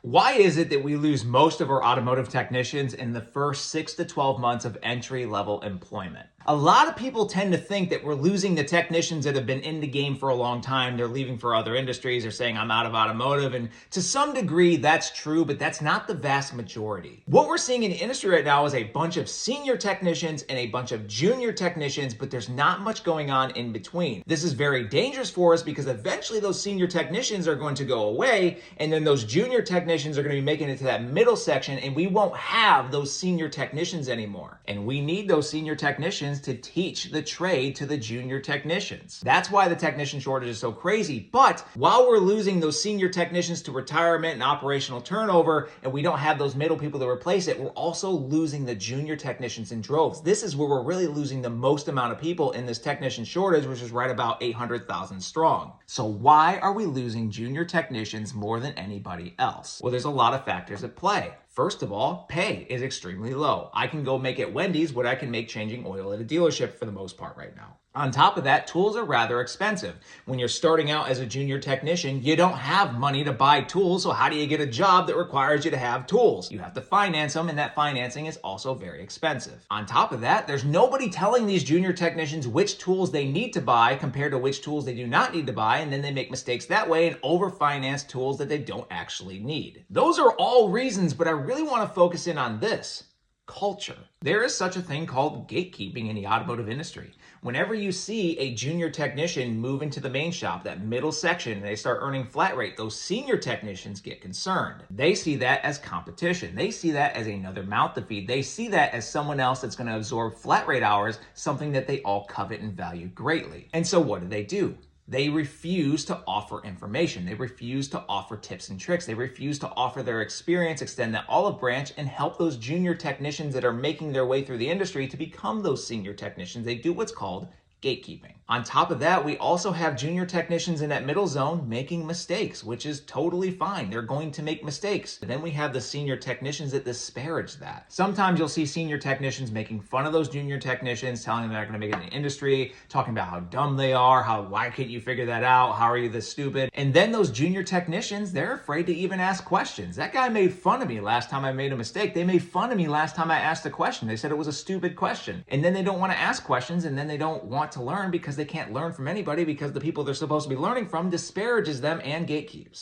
Why is it that we lose most of our automotive technicians in the first 6 to 12 months of entry-level employment? A lot of people tend to think that we're losing the technicians that have been in the game for a long time. They're leaving for other industries. They're saying, I'm out of automotive. And to some degree, that's true, but that's not the vast majority. What we're seeing in the industry right now is a bunch of senior technicians and a bunch of junior technicians, but there's not much going on in between. This is very dangerous for us because eventually those senior technicians are going to go away, and then those junior technicians are going to be making it to that middle section, and we won't have those senior technicians anymore. And we need those senior technicians to teach the trade to the junior technicians. That's why the technician shortage is so crazy. But while we're losing those senior technicians to retirement and operational turnover, and we don't have those middle people to replace it, we're also losing the junior technicians in droves. This is where we're really losing the most amount of people in this technician shortage, which is right about 800,000 strong. So why are we losing junior technicians more than anybody else? Well, there's a lot of factors at play. First of all, pay is extremely low. I can go make at Wendy's what I can make changing oil at a dealership for the most part right now. On top of that, tools are rather expensive. When you're starting out as a junior technician, you don't have money to buy tools, so how do you get a job that requires you to have tools? You have to finance them, and that financing is also very expensive. On top of that, there's nobody telling these junior technicians which tools they need to buy compared to which tools they do not need to buy, and then they make mistakes that way and overfinance tools that they don't actually need. Those are all reasons, but I really want to focus in on this. Culture. There is such a thing called gatekeeping in the automotive industry. Whenever you see a junior technician move into the main shop, that middle section, and they start earning flat rate, those senior technicians get concerned. They see that as competition. They see that as another mouth to feed. They see that as someone else that's going to absorb flat rate hours, something that they all covet and value greatly. And so what do? They refuse to offer information. They refuse to offer tips and tricks. They refuse to offer their experience, extend that olive branch, and help those junior technicians that are making their way through the industry to become those senior technicians. They do what's called gatekeeping. On top of that, we also have junior technicians in that middle zone making mistakes, which is totally fine. They're going to make mistakes. But then we have the senior technicians that disparage that. Sometimes you'll see senior technicians making fun of those junior technicians, telling them they're not going to make it in the industry, talking about how dumb they are, why can't you figure that out, how are you this stupid? And then those junior technicians, they're afraid to even ask questions. That guy made fun of me last time I made a mistake. They made fun of me last time I asked a question. They said it was a stupid question. And then they don't want to ask questions, and then they don't want to learn because they can't learn from anybody because the people they're supposed to be learning from disparages them and gatekeeps.